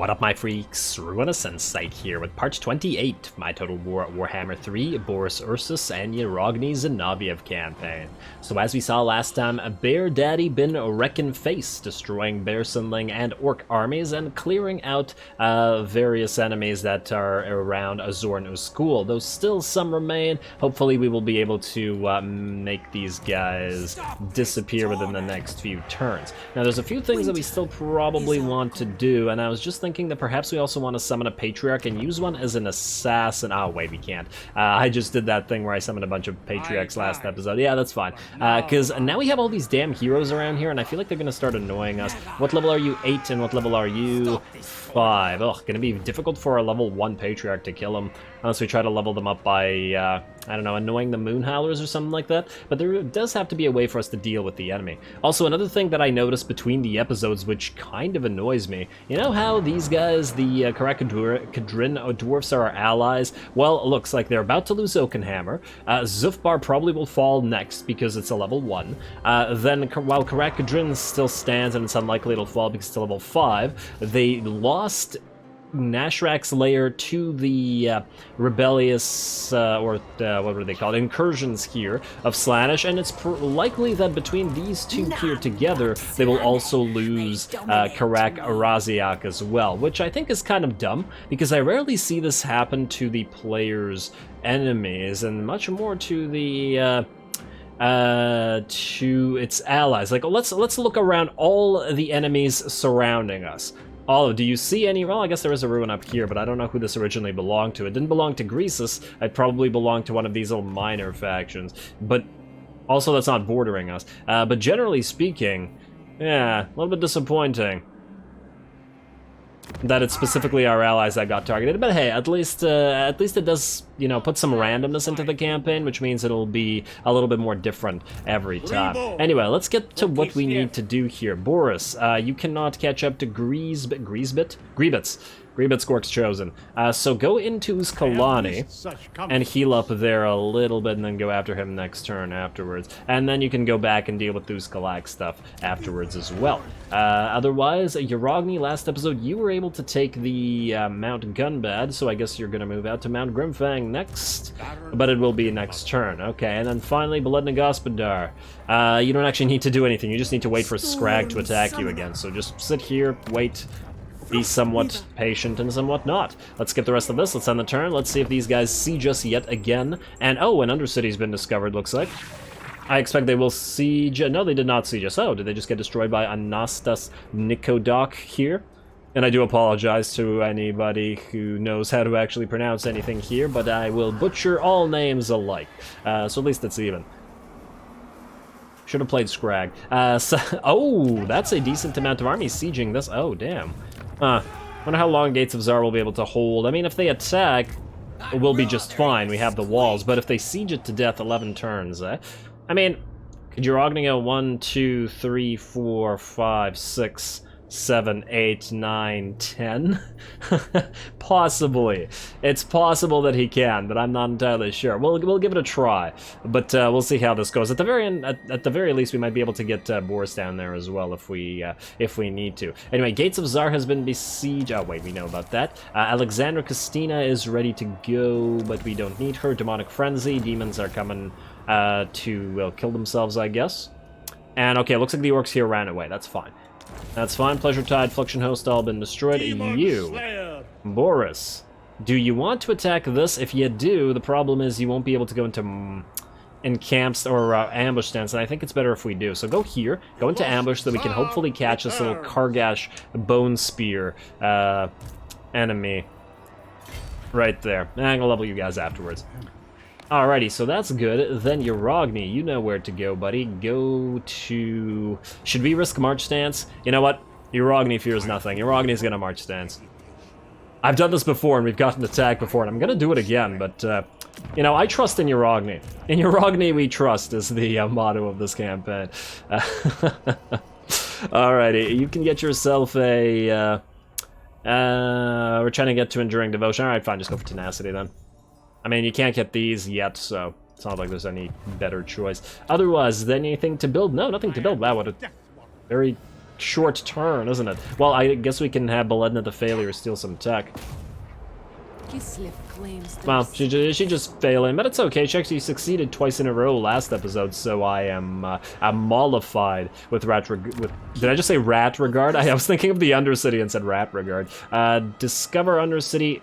What up, my freaks? RuinousInsight here with part 28 of my Total Warhammer 3 Boris Ursus and Zinoviev campaign. So as we saw last time, Bear Daddy been wrecking face, destroying Bear Sundling and Orc armies and clearing out various enemies that are around Azorn School. Though still some remain, hopefully we will be able to make these guys disappear within the next few turns. Now there's a few things that we still probably want to do, and I was just thinking that perhaps we also want to summon a Patriarch and use one as an assassin. Oh, wait, we can't. I just did that thing where I summoned a bunch of Patriarchs last episode. Yeah, that's fine. Because now we have all these damn heroes around here, and I feel like they're going to start annoying us. What level are you? 8, and what level are you? 5. Ugh, going to be difficult for a level 1 Patriarch to kill them, unless we try to level them up by, I don't know, annoying the Moon Howlers or something like that. But there does have to be a way for us to deal with the enemy. Also, another thing that I noticed between the episodes, which kind of annoys me, you know how these guys, the Karakadrin dwarfs, are our allies? Well, it looks like they're about to lose Oakenhammer. Zufbar probably will fall next because it's a level 1. Then, while Karakadrin still stands and it's unlikely it'll fall because it's a level 5, they lost Nashrak's lair to the rebellious, what were they called, incursions here of Slaanesh, and it's likely that between these two here together, they will also lose Karak Araziak as well, which I think is kind of dumb, because I rarely see this happen to the player's enemies, and much more to the to its allies. Like, let's look around all the enemies surrounding us. Oh, do you see any? Well, I guess there is a ruin up here, but I don't know who this originally belonged to. It didn't belong to Greasus. It probably belonged to one of these little minor factions. But also, that's not bordering us. But generally speaking, yeah, a little bit disappointing that it's specifically our allies that got targeted. But hey, at least it does, you know, put some randomness into the campaign, which means it'll be a little bit more different every time. Anyway, let's get to what we need to do here. Boris, you cannot catch up to Greebits Gork's chosen. So go into Uskalani and heal up there a little bit, and then go after him next turn afterwards. And then you can go back and deal with the Uskalak stuff afterwards as well. Otherwise, Uragni, last episode, you were able to take the Mount Gunbad, so I guess you're going to move out to Mount Grimfang next, but it will be next turn. Okay, and then finally, Beledna Gospodar. You don't actually need to do anything, you just need to wait for Scrag to attack you again, so just sit here, wait, be somewhat patient and somewhat not. Let's skip the rest of this, let's end the turn, let's see if these guys siege us yet again. And oh, an Undercity's been discovered, looks like. I expect they will siege... No, they did not siege us. Oh, did they just get destroyed by Anastas Nikodok here? And I do apologize to anybody who knows how to actually pronounce anything here, but I will butcher all names alike. So at least it's even. Should have played Scrag. Oh, that's a decent amount of armies sieging this. Oh, damn. Wonder how long Gates of Tzar will be able to hold. I mean, if they attack, we'll be just fine. We have the walls. But if they siege it to death, 11 turns, I mean, could Uragni go 1, 2, 3, 4, 5, 6, 7, 8, 9, 10? Possibly. It's possible that he can, but I'm not entirely sure. We'll give it a try, but we'll see how this goes. At the very end, at the very least, we might be able to get Boris down there as well if we need to. Anyway, Gates of Tzar has been besieged. Oh wait, we know about that. Alexandra Christina is ready to go, but we don't need her. Demonic Frenzy. Demons are coming to kill themselves, I guess. And okay, it looks like the orcs here ran away. That's fine. That's fine. Pleasure Tide, Fluxion Host, all been destroyed. You, Boris, do you want to attack this? If you do, the problem is you won't be able to go into in camps or ambush stance, and I think it's better if we do. So go here, go into ambush, so we can hopefully catch this little Kargash Bone Spear enemy right there. And I'm gonna level you guys afterwards. Alrighty, so that's good. Then Uragni, you know where to go, buddy. Go to... Should we risk March Stance? You know what? Uragni fears nothing. Uragni's gonna March Stance. I've done this before, and we've gotten attacked before, and I'm gonna do it again, but, you know, I trust in Uragni. In Uragni we trust is the motto of this campaign. Alrighty, you can get yourself a... we're trying to get to Enduring Devotion. Alright, fine, just go for Tenacity then. I mean, you can't get these yet, so it's not like there's any better choice. Otherwise, is there anything to build? No, nothing to build. Wow, what a very short turn, isn't it? Well, I guess we can have Beledna the Failure steal some tech. Kislev claims Well, she just failing, but it's okay. She actually succeeded twice in a row last episode, so I am I'm mollified with did I just say rat regard? I was thinking of the Undercity and said rat regard. Discover Undercity,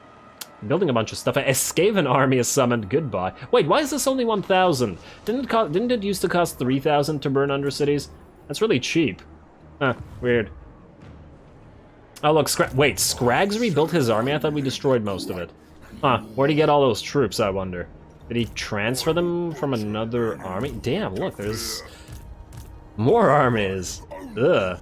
building a bunch of stuff. A Skaven army is summoned. Goodbye. Wait, why is this only 1,000? Didn't it used to cost 3,000 to burn Undercities? That's really cheap. Huh, weird. Oh look, wait, Scraggs rebuilt his army? I thought we destroyed most of it. Huh, where'd he get all those troops, I wonder? Did he transfer them from another army? Damn, look, there's more armies. Ugh.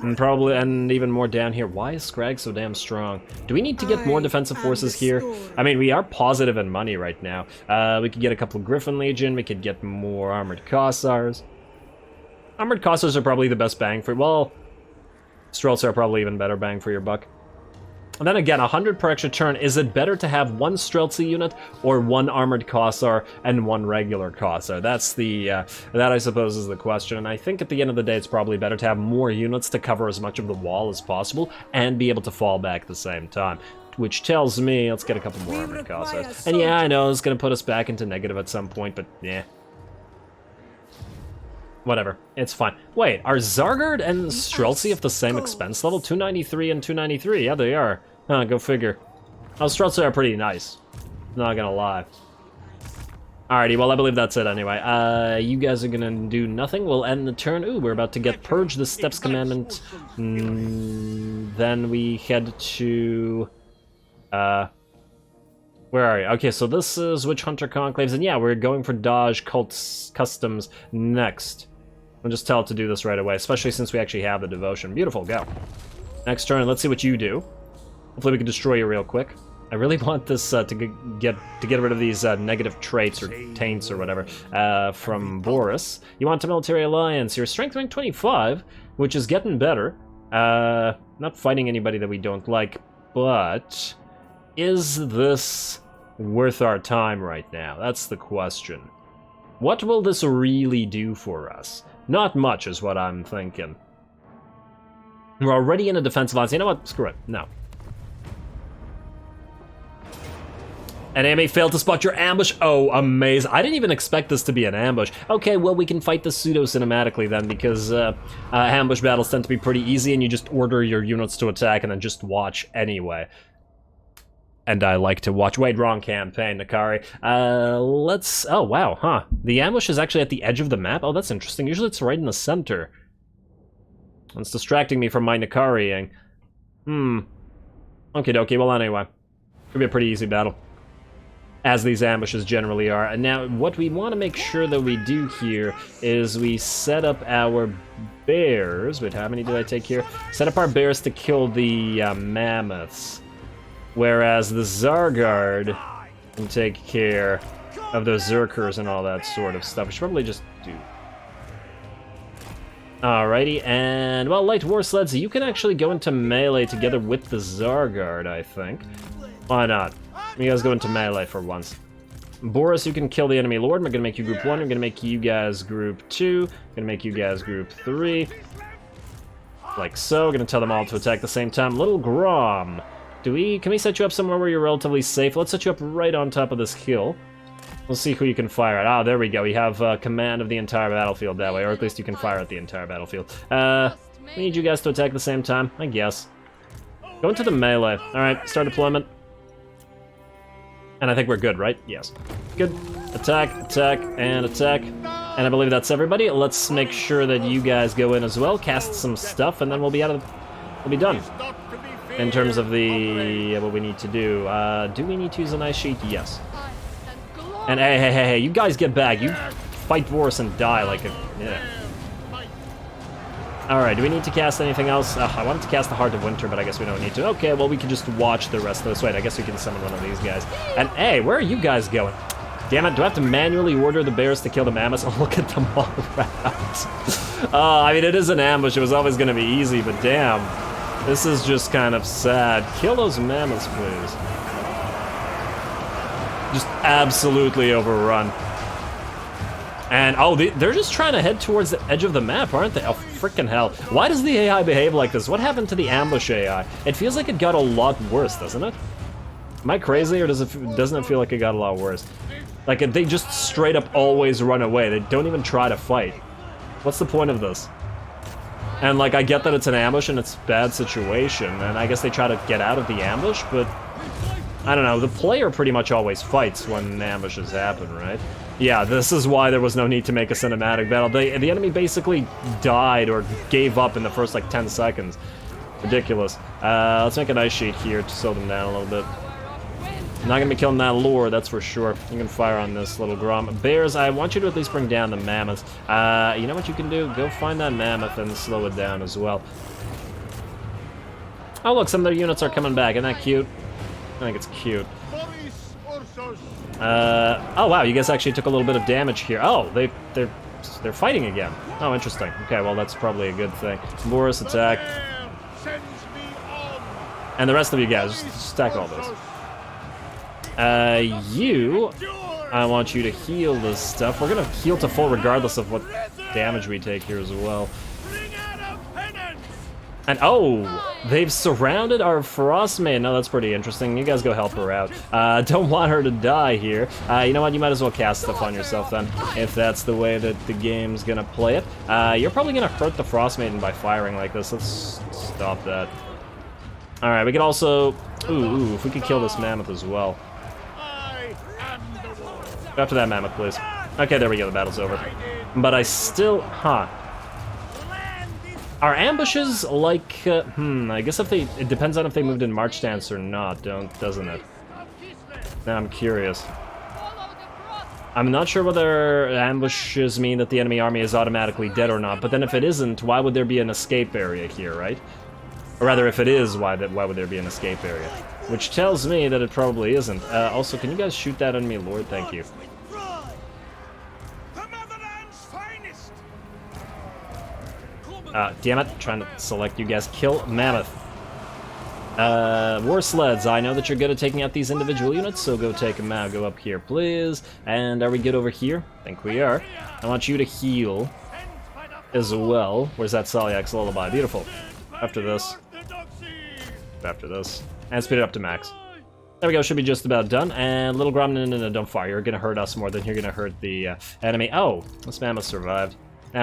And even more down here. Why is Scraggs so damn strong? Do we need to get more defensive forces here? I mean, we are positive in money right now. We could get a couple of Griffin Legion, we could get more Armored Cossars. Armored Cossars are probably the best bang for, well, Streltsy are probably even better bang for your buck. And then again, 100 per extra turn. Is it better to have one Streltsy unit or one Armored Kossar and one regular Kossar? That's the, that I suppose is the question. And I think at the end of the day, it's probably better to have more units to cover as much of the wall as possible and be able to fall back at the same time. Which tells me, let's get a couple more Armored Kossars. And yeah, I know it's going to put us back into negative at some point, but yeah. Whatever, it's fine. Wait, are Zargard and Streltsy of the same expense level? 293 and 293, yeah they are. Huh, go figure. Oh, Streltsy are pretty nice. Not gonna lie. Alrighty, well I believe that's it anyway. You guys are gonna do nothing, we'll end the turn. Ooh, we're about to get Purge the Steps Commandment. Then we head to... where are you? Okay, so this is Witch Hunter Conclaves, and yeah, we're going for Dodge Cults Customs next. I'll just tell it to do this right away, especially since we actually have the devotion. Beautiful, go. Next turn, let's see what you do. Hopefully we can destroy you real quick. I really want this to get rid of these negative traits or taints or whatever from Boris. You want a military alliance. You're strength rank 25, which is getting better. Not fighting anybody that we don't like, but is this worth our time right now? That's the question. What will this really do for us? Not much is what I'm thinking. We're already in a defensive alliance. You know what? Screw it. No. An enemy failed to spot your ambush. Oh, amazing. I didn't even expect this to be an ambush. Okay, well, we can fight the pseudo-cinematically then, because ambush battles tend to be pretty easy, and you just order your units to attack and then just watch anyway. And I like to watch. Wait, wrong campaign, Nakari. Let's... Oh, wow, huh. The ambush is actually at the edge of the map? Oh, that's interesting. Usually it's right in the center. It's distracting me from my Nakariing. Okie dokie, well, anyway. Could be a pretty easy battle. As these ambushes generally are. And now, what we want to make sure that we do here is we set up our bears. Wait, how many did I take here? Set up our bears to kill the mammoths. Whereas the Zargard can take care of those Zerkers and all that sort of stuff. We should probably just do... Alrighty, and, well, light war sleds, you can actually go into melee together with the Zargard, I think. Why not? You guys go into melee for once. Boris, you can kill the enemy lord. We're gonna make you group 1, we're gonna make you guys group 2, we're gonna make you guys group 3. Like so, we're gonna tell them all to attack at the same time. Little Grom. Can we set you up somewhere where you're relatively safe? Let's set you up right on top of this hill. We'll see who you can fire at. Ah, there we go. We have command of the entire battlefield that way, or at least you can fire at the entire battlefield. We need you guys to attack at the same time, I guess. Go into the melee. Alright, start deployment. And I think we're good, right? Yes. Good. Attack, attack, and attack. And I believe that's everybody. Let's make sure that you guys go in as well, cast some stuff, and then we'll be out of the... We'll be done. In terms of the... what we need to do. Do we need to use an ice sheet? Yes. And hey, you guys get back. You fight Boris and die like a... Yeah. Alright, do we need to cast anything else? I wanted to cast the Heart of Winter, but I guess we don't need to. Okay, well, we can just watch the rest of this. Wait, I guess we can summon one of these guys. And hey, where are you guys going? Damn it, do I have to manually order the bears to kill the mammoths? Oh, look at them all around. I mean, it is an ambush. It was always going to be easy, but damn. This is just kind of sad. Kill those mammoths, please. Just absolutely overrun. And, oh, they're just trying to head towards the edge of the map, aren't they? Oh, freaking hell. Why does the AI behave like this? What happened to the ambush AI? It feels like it got a lot worse, doesn't it? Am I crazy, or doesn't it feel like it got a lot worse? Like, they just straight up always run away. They don't even try to fight. What's the point of this? And, like, I get that it's an ambush and it's a bad situation, and I guess they try to get out of the ambush, but... I don't know, the player pretty much always fights when ambushes happen, right? Yeah, this is why there was no need to make a cinematic battle. The enemy basically died or gave up in the first, like, 10 seconds. Ridiculous. Let's make an ice sheet here to slow them down a little bit. Not gonna be killing that lure, that's for sure. You can fire on this little grom. Bears, I want you to at least bring down the mammoths. You know what you can do? Go find that mammoth and slow it down as well. Oh look, some of their units are coming back. Isn't that cute? I think it's cute. Boris Ursus. Oh wow, you guys actually took a little bit of damage here. Oh, they're fighting again. Oh, interesting. Okay, well that's probably a good thing. Boris, attack. Sends me on. And the rest of you guys, just stack all those. I want you to heal this stuff. We're gonna heal to full regardless of what damage we take here as well. And oh, they've surrounded our Frost Maiden. No, that's pretty interesting. You guys go help her out. Don't want her to die here. You know what? You might as well cast stuff on yourself then, if that's the way that the game's gonna play it. You're probably gonna hurt the Frost Maiden by firing like this. Let's stop that. All right, we could also... Ooh, if we could kill this mammoth as well. Go after that mammoth, please. Okay, there we go. The battle's over. But I still... Huh. Are ambushes like... I guess if they... It depends on if they moved in march stance or not, doesn't it? Now I'm curious. I'm not sure whether ambushes mean that the enemy army is automatically dead or not, but then if it isn't, why would there be an escape area here, right? Or rather, if it is, why would there be an escape area? Which tells me that it probably isn't. Also, can you guys shoot that enemy lord? Thank you. Damn it, trying to select you guys. Kill mammoth. War sleds. I know that you're good at taking out these individual units, so go take them out. Go up here, please. And are we good over here? I think we are. I want you to heal as well. Where's that Salyak's lullaby? Beautiful. After this. After this. And speed it up to max. There we go, should be just about done. And little Grom, no, don't fire. You're gonna hurt us more than you're gonna hurt the enemy. Oh, this mammoth survived.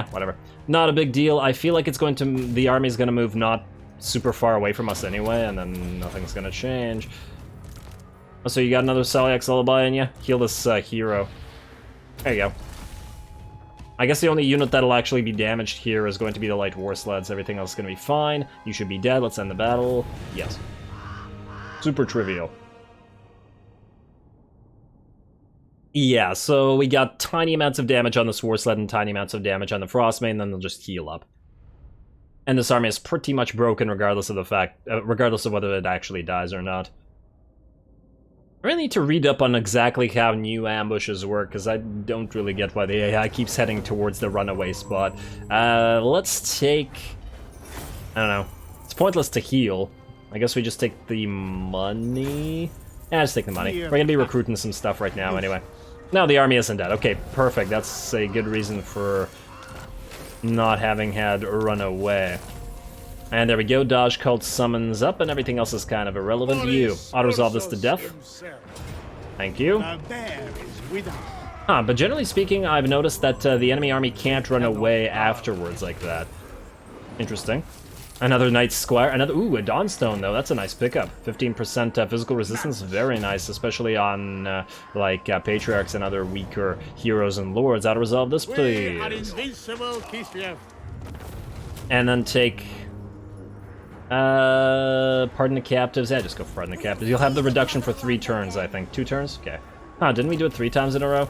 Whatever. Not a big deal. I feel like it's going to... The army's gonna move not super far away from us anyway, and then nothing's gonna change. Oh, so you got another Salyak's lullaby in you? Heal this hero. There you go. I guess the only unit that'll actually be damaged here is going to be the light war sleds. Everything else is going to be fine. You should be dead. Let's end the battle. Yes. Super trivial. Yeah, so we got tiny amounts of damage on this war sled and tiny amounts of damage on the Frostmane, and then they'll just heal up. And this army is pretty much broken regardless of the fact, regardless of whether it actually dies or not. I really need to read up on exactly how new ambushes work, because I don't really get why the AI keeps heading towards the runaway spot. Let's take... I don't know. It's pointless to heal. I guess we just take the money? Yeah, just take the money. We're gonna be recruiting some stuff right now anyway. No, the army isn't dead. Okay, perfect. That's a good reason for not having had run away. And there we go, Dodge Cult summons up, and everything else is kind of irrelevant to you. Auto-resolve this to death. Thank you. But generally speaking, I've noticed that the enemy army can't run away afterwards like that. Interesting. Another Knight Squire, ooh, a Dawnstone though, that's a nice pickup. 15% physical resistance, very nice, especially on, Patriarchs and other weaker heroes and lords. Auto-resolve this, please. And then take... Pardon the Captives. Yeah, just go for Pardon the Captives. You'll have the reduction for 3 turns, I think. 2 turns? Okay. Huh, didn't we do it 3 times in a row?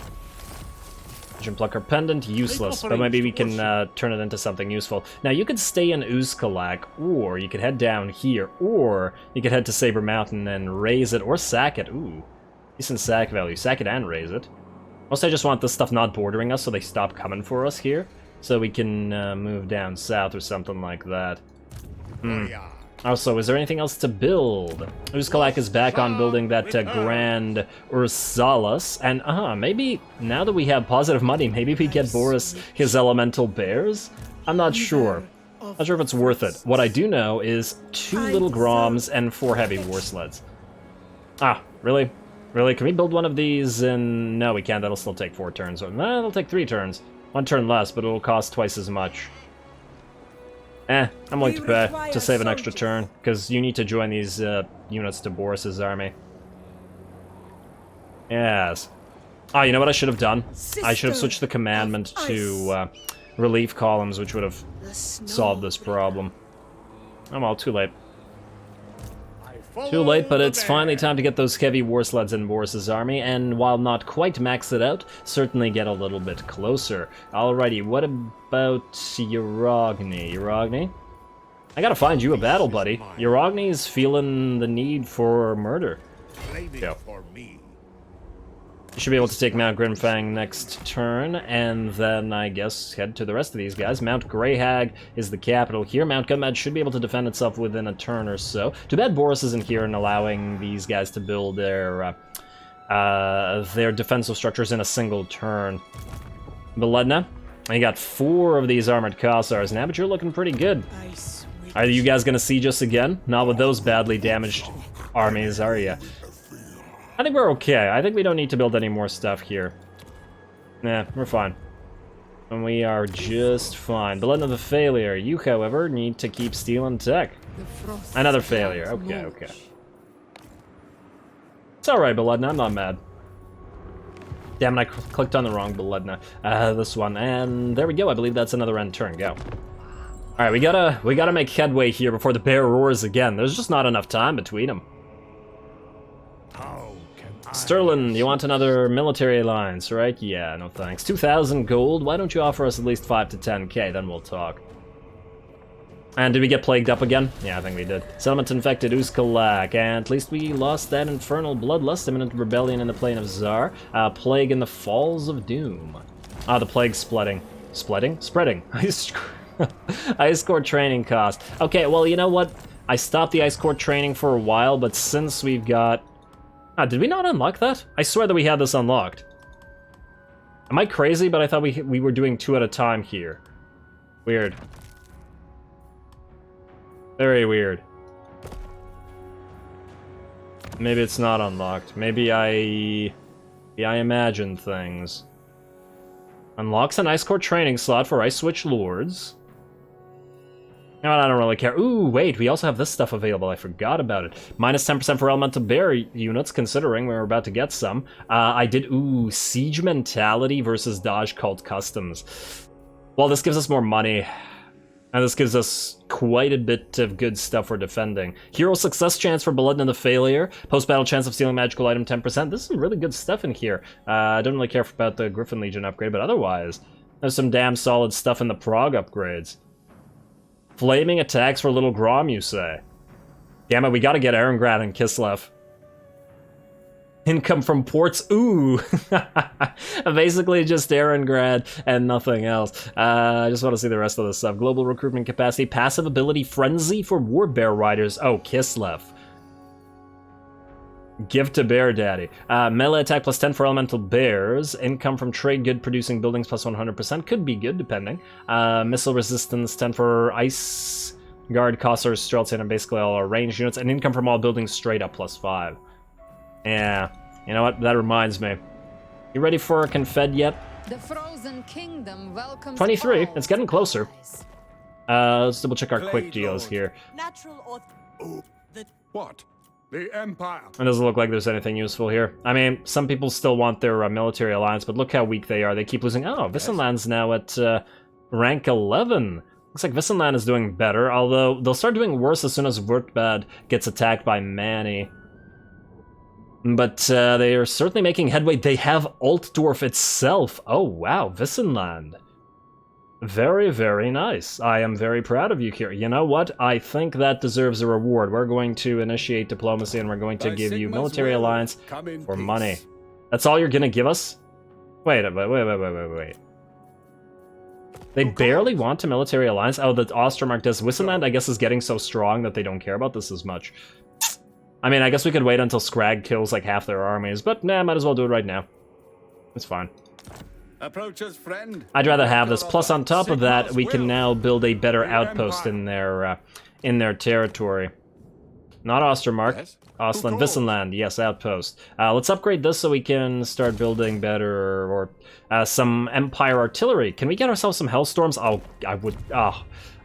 Vision Plucker Pendant, useless, but maybe we can turn it into something useful. Now, you could stay in Uzkalak, or you could head down here, or you could head to Saber Mountain and raise it, or sack it. Ooh, decent sack value. Sack it and raise it. Mostly I just want this stuff not bordering us, so they stop coming for us here, so we can move down south or something like that. Also, is there anything else to build? Uzkalak is back on building that Grand Ursalus, and maybe now that we have positive money, maybe we get Boris his elemental bears? I'm not sure. Not sure if it's worth it. What I do know is 2 little Groms and 4 heavy war sleds. Ah, really? Really? Can we build one of these in... No, we can't. That'll still take 4 turns. No, it'll take 3 turns. 1 turn less, but it'll cost twice as much. I'm willing to pay to save an extra turn, because you need to join these units to Boris's army. Yes. Ah, you know what I should have done? I should have switched the commandment to relief columns, which would have solved this problem. Oh well, too late. Too late, but it's finally time to get those heavy war sleds in Boris's army, and while not quite max it out, certainly get a little bit closer. Alrighty, what about Uragni? Uragni? I gotta find you a battle, buddy. Uragni's feeling the need for murder. Go. You should be able to take Mount Grimfang next turn, and then, I guess, head to the rest of these guys. Mount Greyhag is the capital here. Mount Gumad should be able to defend itself within a turn or so. Too bad Boris isn't here and allowing these guys to build their defensive structures in a single turn. Beledna, you got 4 of these armored Kossars now, but you're looking pretty good. Are you guys gonna siege us again? Not with those badly damaged armies, are you? I think we're okay. I think we don't need to build any more stuff here. Nah, we're fine. And we are just fine. Beledna of the failure. You, however, need to keep stealing tech. Another failure. Okay, okay. It's alright, Beledna. I'm not mad. Damn it, I clicked on the wrong Beledna. This one. And there we go. I believe that's another end turn. Go. Alright, we gotta make headway here before the bear roars again. There's just not enough time between them. Sterling, you want another military alliance, right? Yeah, no thanks. 2,000 gold? Why don't you offer us at least 5 to 10k, then we'll talk. And did we get plagued up again? Yeah, I think we did. Settlement infected Uzkalak, and at least we lost that infernal bloodlust, imminent rebellion in the plain of Tsar, plague in the Falls of Doom. Ah, the plague spreading. Spreading. Ice Core training cost. Okay, well, you know what? I stopped the Ice Core training for a while, but since we've got... Ah, did we not unlock that? I swear that we had this unlocked. Am I crazy? But I thought we were doing 2 at a time here. Weird. Very weird. Maybe it's not unlocked. Maybe I imagined things. Unlocks an Ice Core training slot for Ice Switch Lords. No, I don't really care. Ooh, wait, we also have this stuff available. I forgot about it. Minus 10% for Elemental Bear units, considering we're about to get some. I did, Siege Mentality versus Dodge Cult Customs. Well, this gives us more money. And this gives us quite a bit of good stuff for defending. Hero Success chance for Beledna the Failure. Post-battle chance of stealing magical item 10%. This is some really good stuff in here. I don't really care about the Griffin Legion upgrade, but otherwise, there's some damn solid stuff in the Prague upgrades. Flaming attacks for Little Grom, you say? Damn it, we gotta get Erengrad and Kislev. Income from ports, ooh! Basically just Erengrad and nothing else. I just want to see the rest of this stuff. Global recruitment capacity, passive ability, frenzy for Warbear Riders. Oh, Kislev. Give to Bear Daddy. Melee attack plus 10 for elemental bears. Income from trade good producing buildings plus 100%. Could be good, depending. Missile resistance 10 for ice guard, Kossars, Streltsyn, and basically all our ranged units. And income from all buildings straight up plus 5. Yeah, you know what? That reminds me. You ready for a confed yet? The Frozen Kingdom welcomes 23. all It's getting closer. Let's double check our quick deals here. What? The Empire. It doesn't look like there's anything useful here. I mean, some people still want their military alliance, but look how weak they are. They keep losing. Oh, Wissenland's now at rank 11. Looks like Wissenland is doing better, although they'll start doing worse as soon as Wurtbad gets attacked by Manny. But they are certainly making headway. They have Altdorf itself. Oh, wow, Wissenland. Very, very nice. I am very proud of you here. You know what? I think that deserves a reward. We're going to initiate diplomacy and we're going to give you military alliance for money. That's all you're gonna give us? Wait. They barely want a military alliance. Oh, the Ostermark does. Wissenland, I guess, is getting so strong that they don't care about this as much. I mean, I guess we could wait until Scrag kills like half their armies, but nah, might as well do it right now. It's fine. Approach us, friend. I'd rather have this. Plus, on top of that, we can now build a better outpost in their territory. Not Ostermark. Yes? Ostland, Wissenland, yes, outpost. Let's upgrade this so we can start building better, or some Empire artillery. Can we get ourselves some Hellstorms? Oh,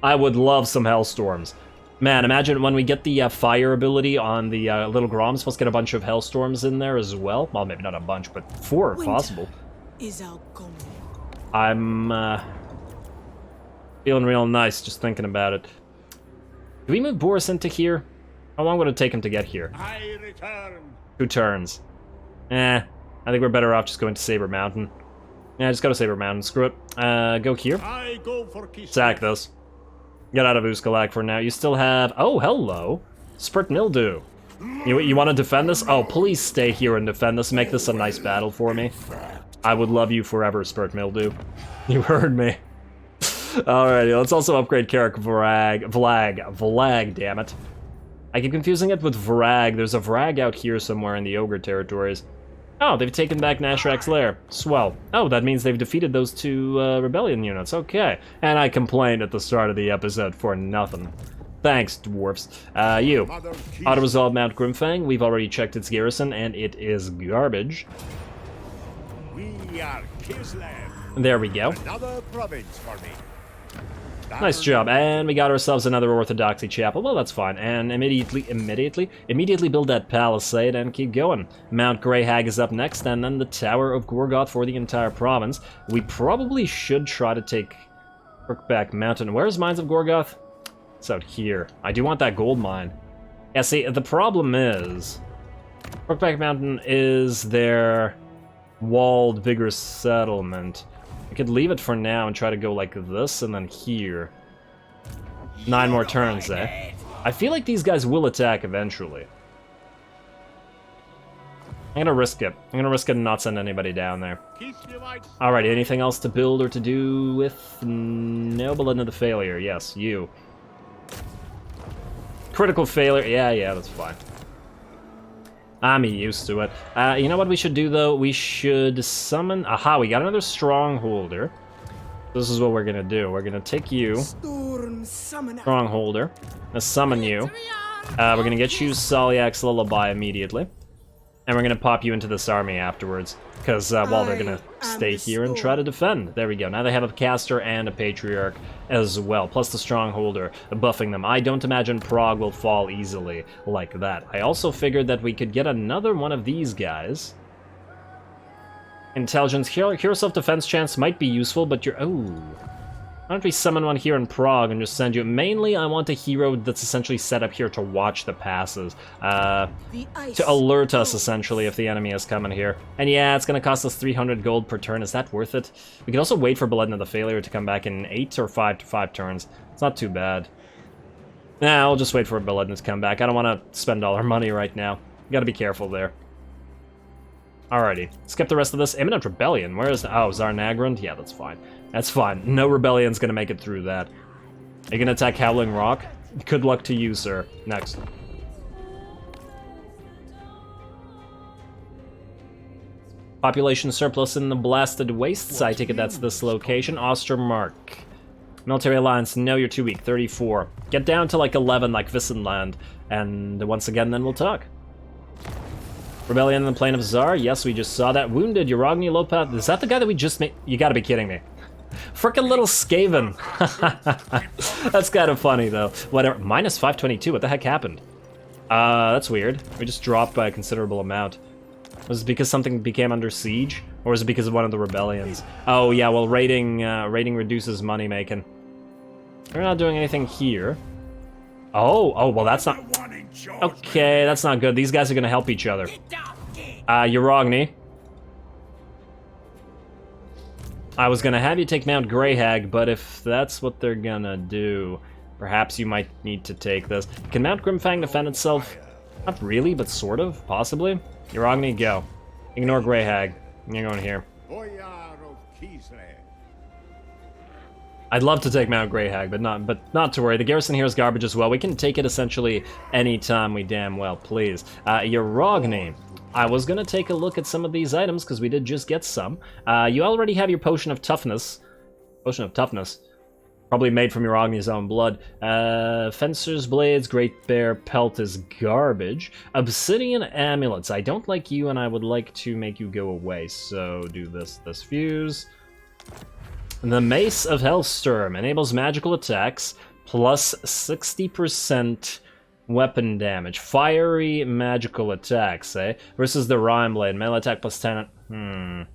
I would love some Hellstorms. Man, imagine when we get the fire ability on the little Groms, let's get a bunch of Hellstorms in there as well. Well, maybe not a bunch, but 4 if possible. Is our goal. I'm feeling real nice just thinking about it. Do we move Boris into here? How long would it take him to get here? I return. 2 turns. I think we're better off just going to Saber Mountain. Yeah, just go to Saber Mountain. Screw it. Go here. I go for Kislev. Sack this. Get out of Uskalag for now. You still have... Oh, hello. Spurt Mildew. You want to defend this? Oh, please stay here and defend this. Make this a nice battle for me. I would love you forever, Spurt Mildew. You heard me. Alrighty, let's also upgrade Karak Vlag, damn it. I keep confusing it with Vrag. There's a Vrag out here somewhere in the Ogre territories. Oh, they've taken back Nashrak's lair. Swell. Oh, that means they've defeated those 2 rebellion units. Okay. And I complained at the start of the episode for nothing. Thanks, dwarfs. You. Auto-resolve Mount Grimfang. We've already checked its garrison, and it is garbage. We are Kislev. There we go. Another province for me. Nice job, and we got ourselves another Orthodoxy chapel. Well, that's fine. And immediately build that palisade and keep going. Mount Greyhag is up next, and then the Tower of Gorgoth for the entire province. We probably should try to take Crookback Mountain. Where's Mines of Gorgoth? It's out here. I do want that gold mine. Yeah, see, the problem is Crookback Mountain is their walled, bigger settlement. I could leave it for now and try to go like this and then here. 9 more turns, eh? I feel like these guys will attack eventually. I'm gonna risk it. I'm gonna risk it and not send anybody down there. Alright, anything else to build or to do with? No, but into the failure. Yes, you. Critical failure. Yeah, that's fine. I'm used to it. You know what we should do, though? We should summon... Aha, we got another Strongholder. This is what we're gonna do. We're gonna take you, Strongholder, gonna summon you. We're gonna get you Salyak's Lullaby immediately. And we're gonna pop you into this army afterwards. Because, well, they're gonna stay here and try to defend. There we go. Now they have a Caster and a Patriarch as well. Plus the Strongholder buffing them. I don't imagine Prague will fall easily like that. I also figured that we could get another one of these guys. Intelligence. Hero self-defense chance might be useful, but you're... Oh. Why don't we summon one here in Prague and just send you... Mainly, I want a hero that's essentially set up here to watch the passes. To alert us, essentially, if the enemy is coming here. And yeah, it's going to cost us 300 gold per turn. Is that worth it? We could also wait for Blood of the Failure to come back in 8 or 5 turns. It's not too bad. Nah, I'll just wait for Blood to come back. I don't want to spend all our money right now. Gotta be careful there. Alrighty, skip the rest of this. Imminent Rebellion, where is... Oh, Zarnagrand? Yeah, that's fine. That's fine. No Rebellion's gonna make it through that. Are you gonna attack Howling Rock? Good luck to you, sir. Next. Population surplus in the Blasted Wastes. I take it that's this location. Ostermark. Military Alliance, no, you're too weak. 34. Get down to like 11, like Wissenland. And once again, then we'll talk. Rebellion in the Plain of Tsar. Yes, we just saw that. Wounded Uragni Lopat. Is that the guy that we just made? You gotta be kidding me. Frickin' little Skaven. That's kind of funny, though. Whatever. Minus 522. What the heck happened? That's weird. We just dropped by a considerable amount. Was it because something became under siege? Or was it because of one of the rebellions? Oh, yeah, well, raiding reduces money making. We're not doing anything here. Oh, well, that's not... Okay, that's not good. These guys are gonna help each other. Uragni. I was gonna have you take Mount Greyhag, but if that's what they're gonna do, perhaps you might need to take this. Can Mount Grimfang defend itself? Not really, but sort of, possibly. Uragni, go. Ignore Greyhag. You're going here. I'd love to take Mount Greyhag, but not to worry. The garrison here is garbage as well. We can take it essentially anytime we damn well please. Urogny. I was gonna take a look at some of these items because we did just get some. You already have your Potion of Toughness. Potion of Toughness. Probably made from Urogny's own blood. Fencer's Blades, Great Bear Pelt is garbage. Obsidian Amulets. I don't like you and I would like to make you go away. So do this fuse. The Mace of Hellstorm enables magical attacks plus 60% weapon damage. Fiery magical attacks, eh? Versus the Rime Blade. Melee attack plus 10.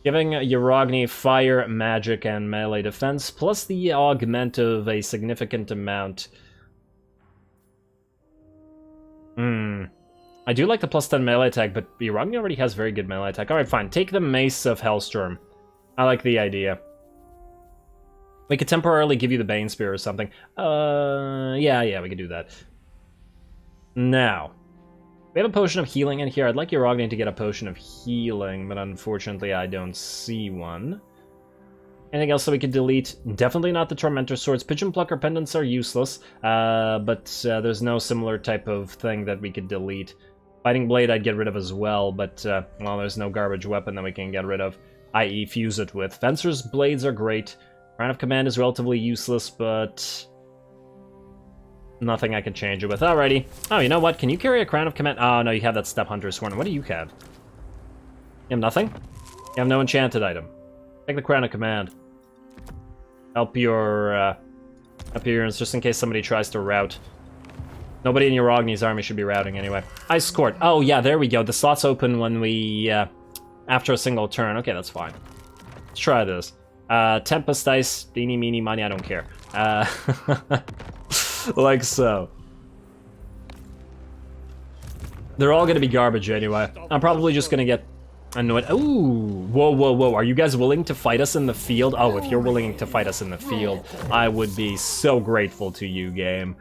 Giving Urogny fire, magic, and melee defense, plus the augment of a significant amount. I do like the plus 10 melee attack, but Urogny already has very good melee attack. Alright, fine. Take the Mace of Hellstorm. I like the idea. We could temporarily give you the Bane Spear or something. Yeah, we could do that. Now, we have a Potion of Healing in here. I'd like Urogny to get a Potion of Healing, but unfortunately I don't see one. Anything else that we could delete? Definitely not the Tormentor Swords. Pigeon Plucker Pendants are useless, but there's no similar type of thing that we could delete. Fighting Blade I'd get rid of as well, but, well, there's no garbage weapon that we can get rid of, i.e. fuse it with. Fencer's Blades are great. Crown of Command is relatively useless, but nothing I can change it with. Alrighty. Oh, you know what? Can you carry a Crown of Command? Oh, no, you have that Step Hunter's Horn. What do you have? You have nothing? You have no enchanted item. Take the Crown of Command. Help your appearance, just in case somebody tries to rout. Nobody in Urogny's army should be routing anyway. Ice Court. Oh, yeah, there we go. The slots open when we, after a single turn. Okay, that's fine. Let's try this. Tempest Ice, Eeny, Meeny, Miny, I don't care. Like so. They're all gonna be garbage anyway. I'm probably just gonna get annoyed. Ooh, whoa. Are you guys willing to fight us in the field? Oh, if you're willing to fight us in the field, I would be so grateful to you, game.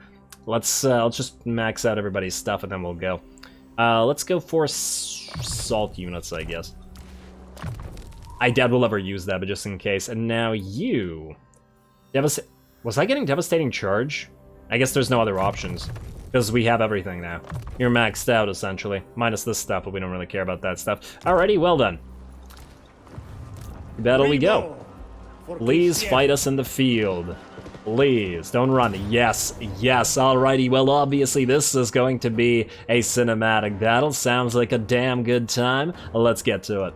Let's just max out everybody's stuff and then we'll go. Let's go for salt units, I guess. I doubt we'll ever use that, but just in case. And now you... Was I getting Devastating Charge? I guess there's no other options. Because we have everything now. You're maxed out, essentially. Minus this stuff, but we don't really care about that stuff. Alrighty, well done. Battle we go. Please fight us in the field. Please, don't run. Yes, alrighty. Well, obviously, this is going to be a cinematic battle. Sounds like a damn good time. Let's get to it.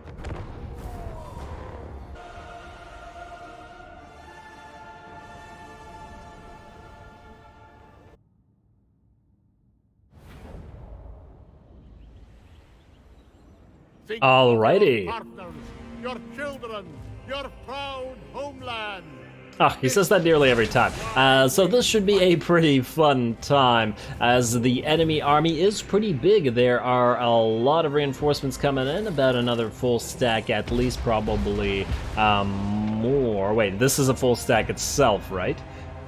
Alrighty. Your children, your proud homeland. Oh, he says that nearly every time. So this should be a pretty fun time, as the enemy army is pretty big. There are a lot of reinforcements coming in, about another full stack at least, probably more. Wait, this is a full stack itself, right?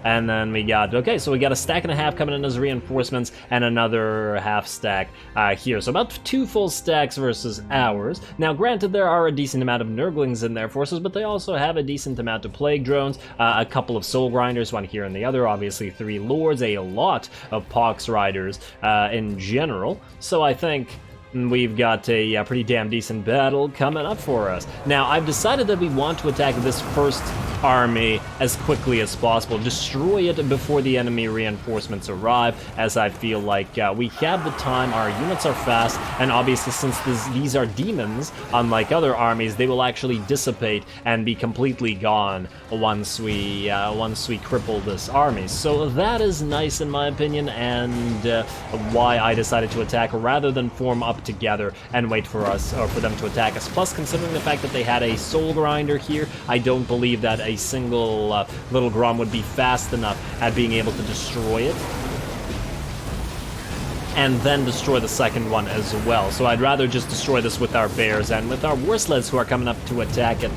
And then we got, okay, so we got a stack and a half coming in as reinforcements and another half stack here. So about 2 full stacks versus ours. Now, granted, there are a decent amount of Nurglings in their forces, but they also have a decent amount of Plague Drones, a couple of Soul Grinders, one here and the other, obviously 3 Lords, a lot of Pox Riders in general. So I think we've got a pretty damn decent battle coming up for us. Now, I've decided that we want to attack this first army as quickly as possible. Destroy it before the enemy reinforcements arrive, as I feel like we have the time, our units are fast, and obviously since these are demons, unlike other armies, they will actually dissipate and be completely gone once we cripple this army. So that is nice in my opinion, and why I decided to attack rather than form up together and wait for us, or for them to attack us. Plus, considering the fact that they had a Soul Grinder here, I don't believe that a single little Grom would be fast enough at being able to destroy it and then destroy the second one as well. So I'd rather just destroy this with our bears and with our Warsleds, who are coming up to attack it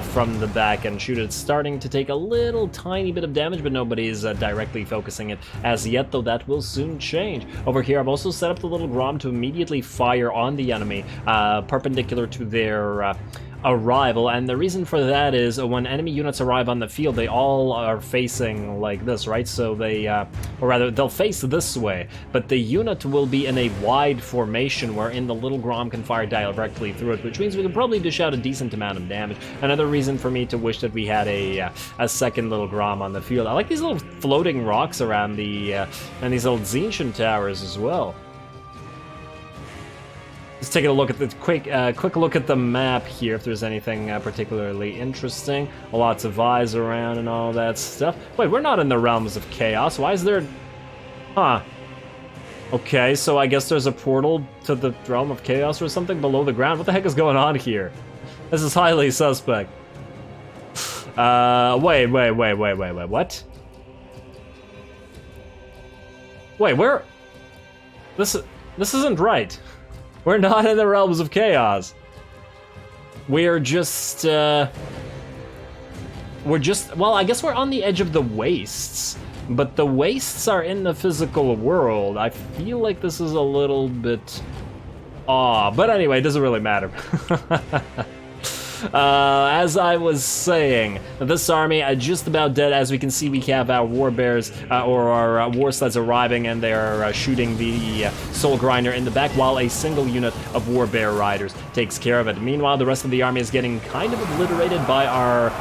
from the back and shoot it. It's starting to take a little tiny bit of damage, but nobody's directly focusing it as yet, though that will soon change. Over here, I've also set up the little Grom to immediately fire on the enemy, perpendicular to their arrival, and the reason for that is when enemy units arrive on the field, they all are facing like this, right? So they, or rather, they'll face this way, but the unit will be in a wide formation wherein the little Grom can fire directly through it, which means we can probably dish out a decent amount of damage. Another reason for me to wish that we had a second little Grom on the field. I like these little floating rocks around the, and these little Zinchen towers as well. Let's take a look at the quick look at the map here, if there's anything particularly interesting. Lots of eyes around and all that stuff. Wait, we're not in the realms of chaos. Why is there... Huh. Okay, so I guess there's a portal to the realm of chaos or something below the ground. What the heck is going on here? This is highly suspect. Wait, what? Wait, where... This isn't right. We're not in the realms of chaos. We're just, well, I guess we're on the edge of the wastes, but the wastes are in the physical world. I feel like this is a little bit odd, but anyway, it doesn't really matter. As I was saying, this army just about dead. As we can see, we have our war bears or our war sleds arriving, and they are shooting the soul grinder in the back, while a single unit of war bear riders takes care of it. Meanwhile, the rest of the army is getting kind of obliterated by our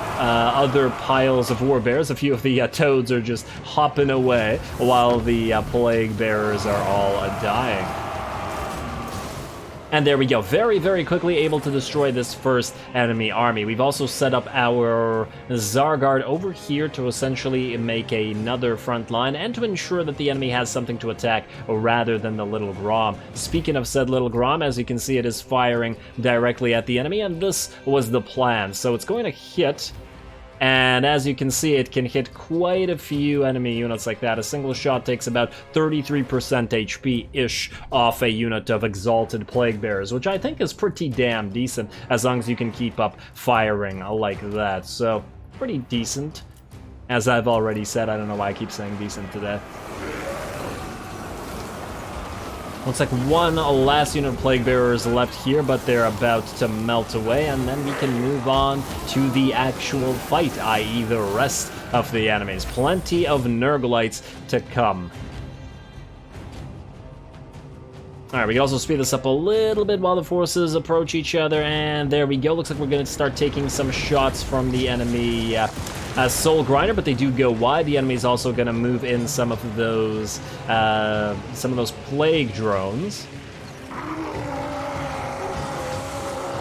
other piles of war bears. A few of the toads are just hopping away, while the plague bearers are all dying. And there we go, very, very quickly able to destroy this first enemy army. We've also set up our Tzar Guard over here to essentially make another front line and to ensure that the enemy has something to attack rather than the little Grom. Speaking of said little Grom, as you can see, it is firing directly at the enemy, and this was the plan. So it's going to hit, and as you can see, it can hit quite a few enemy units like that. A single shot takes about 33% HP-ish off a unit of Exalted Plague Bearers, which I think is pretty damn decent, as long as you can keep up firing like that. So, pretty decent. As I've already said, I don't know why I keep saying decent today. Looks like one last unit of Plague Bearers left here, but they're about to melt away, and then we can move on to the actual fight, i.e. the rest of the enemies. Plenty of Nurglites to come. Alright, we can also speed this up a little bit while the forces approach each other, and there we go. Looks like we're going to start taking some shots from the enemy Soul Grinder, but they do go wide. The enemy's also going to move in some of those plague drones.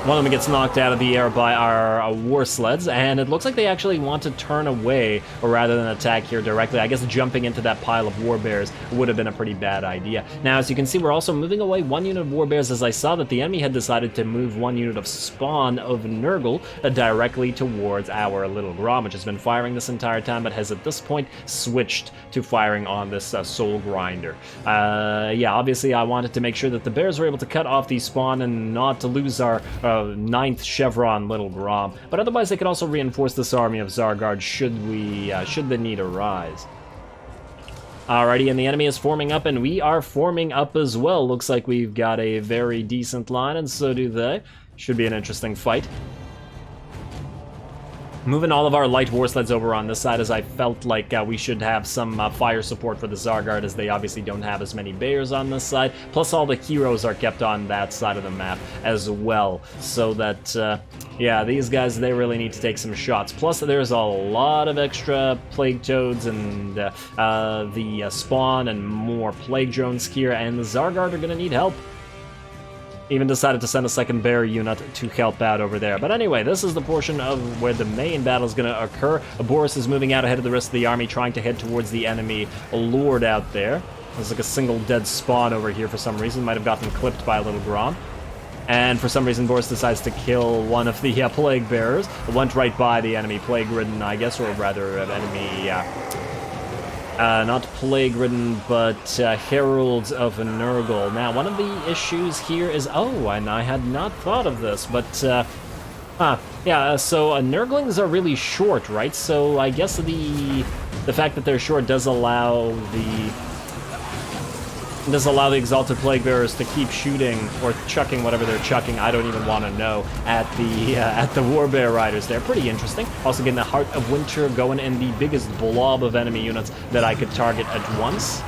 One of them gets knocked out of the air by our war sleds, and it looks like they actually want to turn away rather than attack here directly. I guess jumping into that pile of war bears would have been a pretty bad idea. Now, as you can see, we're also moving away one unit of war bears, as I saw that the enemy had decided to move one unit of spawn of Nurgle directly towards our little Grom, which has been firing this entire time, but has at this point switched to firing on this soul grinder. Yeah, obviously I wanted to make sure that the bears were able to cut off the spawn and not to lose our 9th chevron little Grom, but otherwise they could also reinforce this army of Tzar Guard should the need arise. Alrighty, and the enemy is forming up, and we are forming up as well. Looks like we've got a very decent line, and so do they. Should be an interesting fight. Moving all of our light war sleds over on this side, as I felt like we should have some fire support for the Tzar Guard, as they obviously don't have as many bears on this side. Plus all the heroes are kept on that side of the map as well, so that, yeah, these guys, they really need to take some shots. Plus there's a lot of extra plague toads and the spawn and more plague drones here, and the Tzar Guard are going to need help. Even decided to send a second bear unit to help out over there. But anyway, this is the portion of where the main battle is going to occur. Boris is moving out ahead of the rest of the army, trying to head towards the enemy lord out there. There's like a single dead spawn over here for some reason. Might have gotten clipped by a little Grom. And for some reason, Boris decides to kill one of the plague bearers. It went right by the enemy plague-ridden, I guess, or rather enemy... not plague-ridden, but heralds of Nurgle. Now, one of the issues here is... Oh, and I had not thought of this, but... yeah, so Nurglings are really short, right? So I guess the fact that they're short does allow the... This allow the Exalted Plague Bearers to keep shooting or chucking whatever they're chucking. I don't even want to know at the Warbear Riders. They're pretty interesting. Also getting the Heart of Winter going in the biggest blob of enemy units that I could target at once.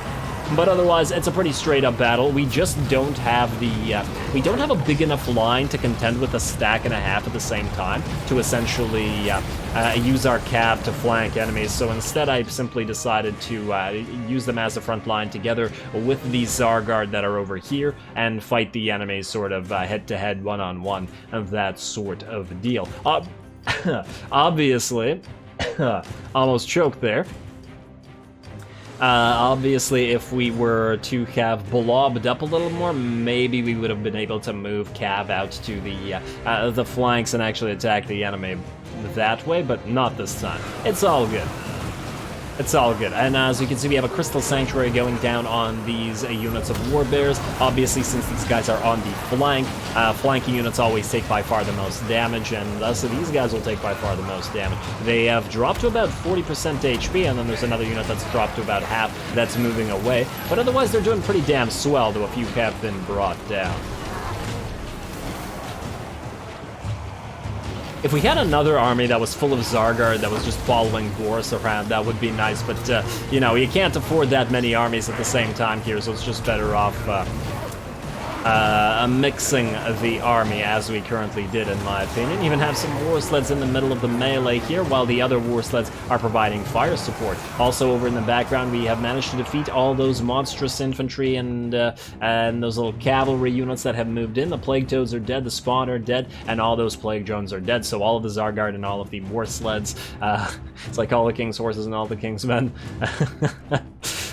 But otherwise, it's a pretty straight-up battle. We just don't have we don't have a big enough line to contend with a stack and a half at the same time to essentially use our cab to flank enemies. So instead, I simply decided to use them as a front line together with the Zargard that are over here and fight the enemies sort of head-to-head, one-on-one, of that sort of deal. Obviously, almost choked there. Obviously, if we were to have blobbed up a little more, maybe we would have been able to move Cav out to the flanks and actually attack the enemy that way, but not this time. It's all good. It's all good. And as you can see, we have a Crystal Sanctuary going down on these units of Warbears. Obviously, since these guys are on the flank, flanking units always take by far the most damage, and thus these guys will take by far the most damage. They have dropped to about 40% HP, and then there's another unit that's dropped to about half that's moving away. But otherwise, they're doing pretty damn swell, though a few have been brought down. If we had another army that was full of Zargard that was just following Boris around, that would be nice, but, you know, you can't afford that many armies at the same time here, so it's just better off mixing the army as we currently did, in my opinion. Even have some war sleds in the middle of the melee here, while the other war sleds are providing fire support. Also, over in the background, we have managed to defeat all those monstrous infantry and those little cavalry units that have moved in. The Plague Toads are dead, the Spawn are dead, and all those Plague Drones are dead. So all of the Zargard and all of the war sleds, it's like all the King's horses and all the King's men.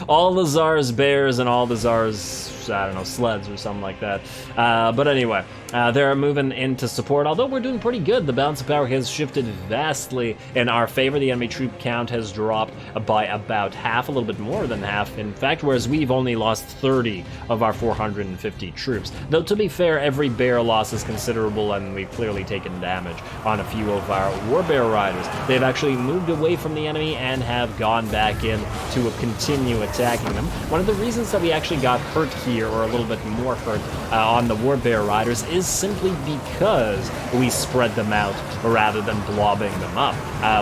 All the Tsar's bears and all the Tsar's, I don't know, sleds or something like that. But anyway, they're moving in to support. Although we're doing pretty good, the balance of power has shifted vastly in our favor. The enemy troop count has dropped by about half, a little bit more than half, in fact, whereas we've only lost 30 of our 450 troops. Though, to be fair, every bear loss is considerable, and we've clearly taken damage on a few of our Warbear Riders. They've actually moved away from the enemy and have gone back in to continue attacking them. One of the reasons that we actually got hurt here, or a little bit more hurt, on the Warbear Riders is simply because we spread them out rather than blobbing them up.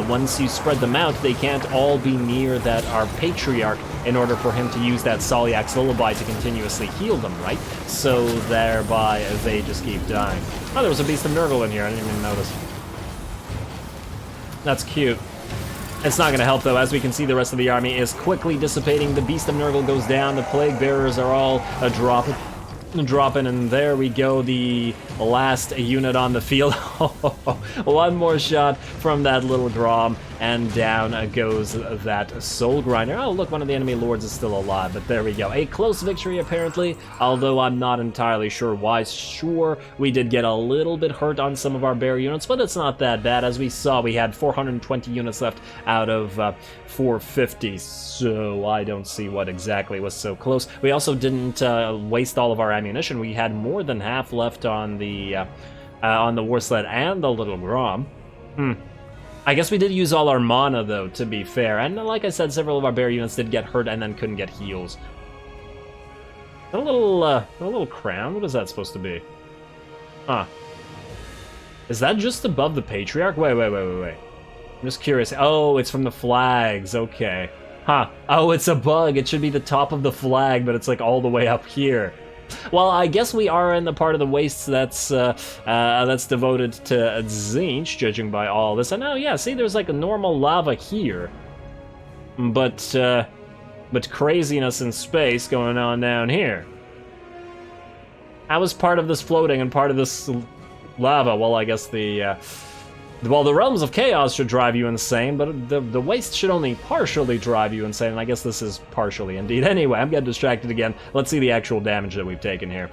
Once you spread them out, they can't all be near that our Patriarch in order for him to use that Salyak's Lullaby to continuously heal them, right? So thereby they just keep dying. Oh, there was a Beast of Nurgle in here, I didn't even notice. That's cute. It's not going to help, though. As we can see, the rest of the army is quickly dissipating. The Beast of Nurgle goes down. The Plague Bearers are all dropping, and there we go, the last unit on the field. One more shot from that little Grom, and down goes that Soul Grinder. Oh, look, one of the enemy lords is still alive, but there we go. A close victory, apparently, although I'm not entirely sure why. Sure, we did get a little bit hurt on some of our bear units, but it's not that bad. As we saw, we had 420 units left out of 450, so I don't see what exactly was so close. We also didn't waste all of our ammunition. We had more than half left on the war sled and the little Grom. I guess we did use all our mana, though, to be fair. And like I said, several of our bear units did get hurt and then couldn't get heals. A little crown? What is that supposed to be? Huh. Is that just above the Patriarch? Wait. I'm just curious. Oh, it's from the flags. Okay. Huh. Oh, it's a bug. It should be the top of the flag, but it's like all the way up here. Well, I guess we are in the part of the wastes that's devoted to Tzeentch, judging by all this. And now, yeah, see, there's like a normal lava here, but craziness in space going on down here. How is part of this floating and part of this lava? Well, I guess the realms of chaos should drive you insane, but the waste should only partially drive you insane, and I guess this is partially indeed. Anyway, I'm getting distracted again. Let's see the actual damage that we've taken here.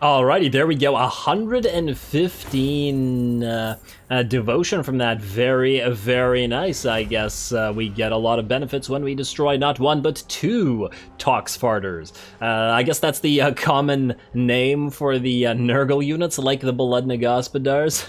Alrighty, there we go. 115 devotion from that. Very, very nice. I guess we get a lot of benefits when we destroy not one but two Toxfarters. I guess that's the common name for the Nurgle units, like the Belednig Gospodars.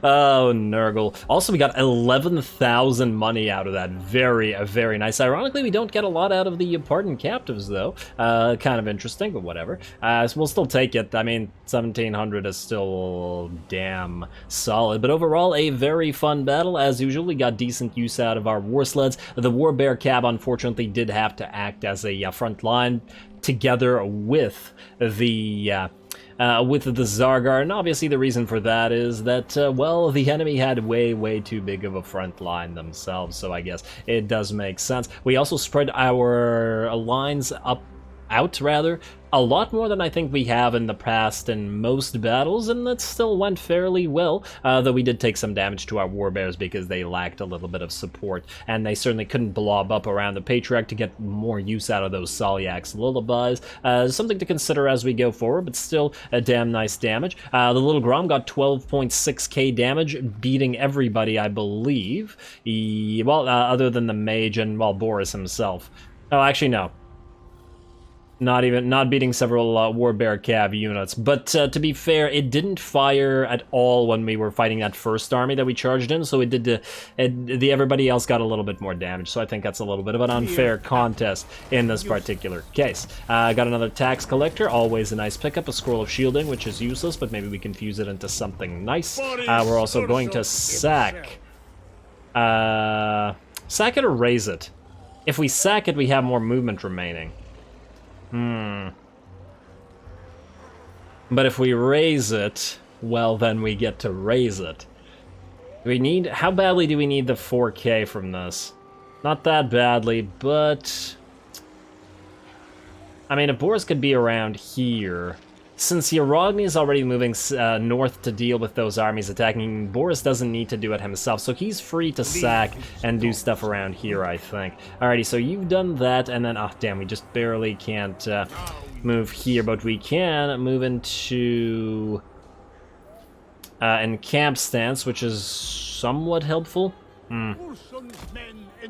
Oh, Nurgle. Also, we got 11,000 money out of that. Very, very nice. Ironically, we don't get a lot out of the pardoned captives, though. Kind of interesting, but whatever. So we'll still take it. I mean, 1,700 is still damn solid. But overall, a very fun battle. As usual, we got decent use out of our war sleds. The Warbear Cab, unfortunately, did have to act as a front line together with the Zargar, and obviously the reason for that is that, well, the enemy had way too big of a front line themselves, so I guess it does make sense. We also spread our lines out, a lot more than I think we have in the past in most battles, and that still went fairly well, though we did take some damage to our warbears because they lacked a little bit of support, and they certainly couldn't blob up around the Patriarch to get more use out of those Salyak's lullabies. Something to consider as we go forward, but still a damn nice damage. The little Grom got 12.6k damage, beating everybody, I believe. Other than the mage and, well, Boris himself. Oh, actually, no. Not beating several Warbear Cav units, but to be fair, it didn't fire at all when we were fighting that first army that we charged in, so it did everybody else got a little bit more damage, so I think that's a little bit of an unfair contest in this particular case. Got another tax collector, always a nice pickup, a scroll of shielding, which is useless, but maybe we can fuse it into something nice. We're also going to sack it or raise it. If we sack it, we have more movement remaining. But if we raise it, well, then we get to raise it. How badly do we need the 4k from this? Not that badly, but... I mean, if Boris could be around here... Since Yarogny is already moving north to deal with those armies attacking, Boris doesn't need to do it himself, so he's free to sack and do stuff around here, I think. Alrighty, so you've done that, and then, oh damn, we just barely can't move here, but we can move into encamp stance, which is somewhat helpful.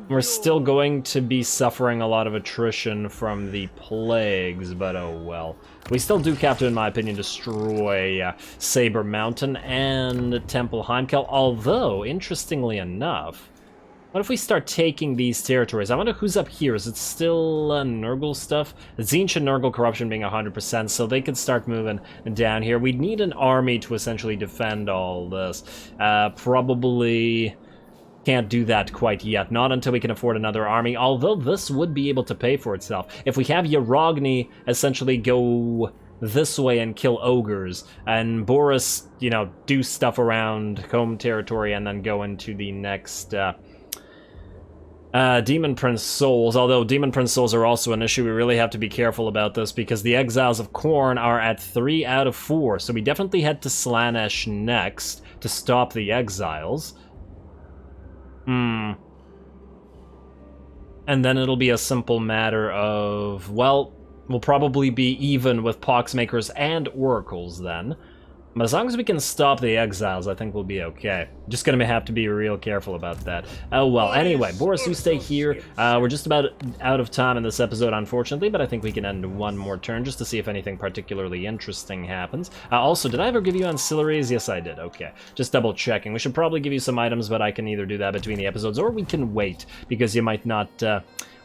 We're still going to be suffering a lot of attrition from the plagues, but oh well. We still do have to, in my opinion, destroy Saber Mountain and Temple Heimkel, although, interestingly enough, what if we start taking these territories? I wonder who's up here. Is it still Nurgle stuff? Tzeentch and Nurgle corruption being 100%, so they could start moving down here. We'd need an army to essentially defend all this. Probably... can't do that quite yet, not until we can afford another army, although this would be able to pay for itself. If we have Yarogny essentially go this way and kill ogres, and Boris, you know, do stuff around home territory and then go into the next Demon Prince Souls, although Demon Prince Souls are also an issue. We really have to be careful about this because the Exiles of Khorne are at 3 out of 4, so we definitely head to Slaanesh next to stop the Exiles. And then it'll be a simple matter of, well, we'll probably be even with Poxmakers and Oracles then. But as long as we can stop the Exiles, I think we'll be okay. Just gonna have to be real careful about that. Oh well, anyway, Boris, you stay here. We're just about out of time in this episode, unfortunately, but I think we can end one more turn just to see if anything particularly interesting happens. Also, did I ever give you ancillaries? Yes, I did. Okay, just double checking. We should probably give you some items, but I can either do that between the episodes, or we can wait, because you might not...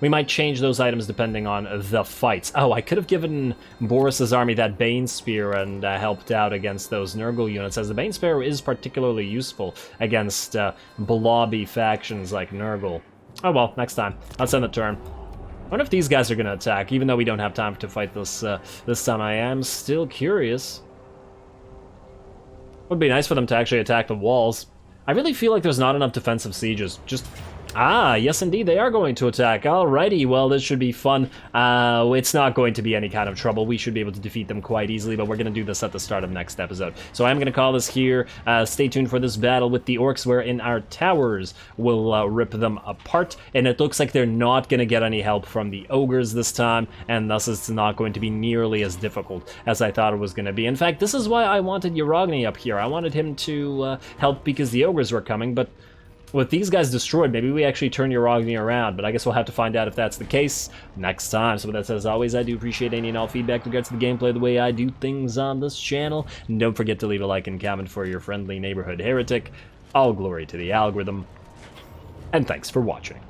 we might change those items depending on the fights. Oh, I could have given Boris's army that Bane Spear and helped out against those Nurgle units, as the Bane Spear is particularly useful against blobby factions like Nurgle. Oh well, next time. Let's end the turn. I wonder if these guys are going to attack, even though we don't have time to fight this this time. I am still curious. Would be nice for them to actually attack the walls. I really feel like there's not enough defensive sieges. Just... Ah, yes indeed, they are going to attack. Alrighty, well, this should be fun. It's not going to be any kind of trouble. We should be able to defeat them quite easily, but we're going to do this at the start of next episode. So I'm going to call this here. Stay tuned for this battle with the orcs, where in our towers we'll rip them apart. And it looks like they're not going to get any help from the ogres this time, and thus it's not going to be nearly as difficult as I thought it was going to be. In fact, this is why I wanted Yarogni up here. I wanted him to help because the ogres were coming, but with these guys destroyed, maybe we actually turn Yarogni around, but I guess we'll have to find out if that's the case next time. So with that said, as always, I do appreciate any and all feedback in regards to the gameplay, the way I do things on this channel. And don't forget to leave a like and comment for your friendly neighborhood heretic. All glory to the algorithm, and thanks for watching.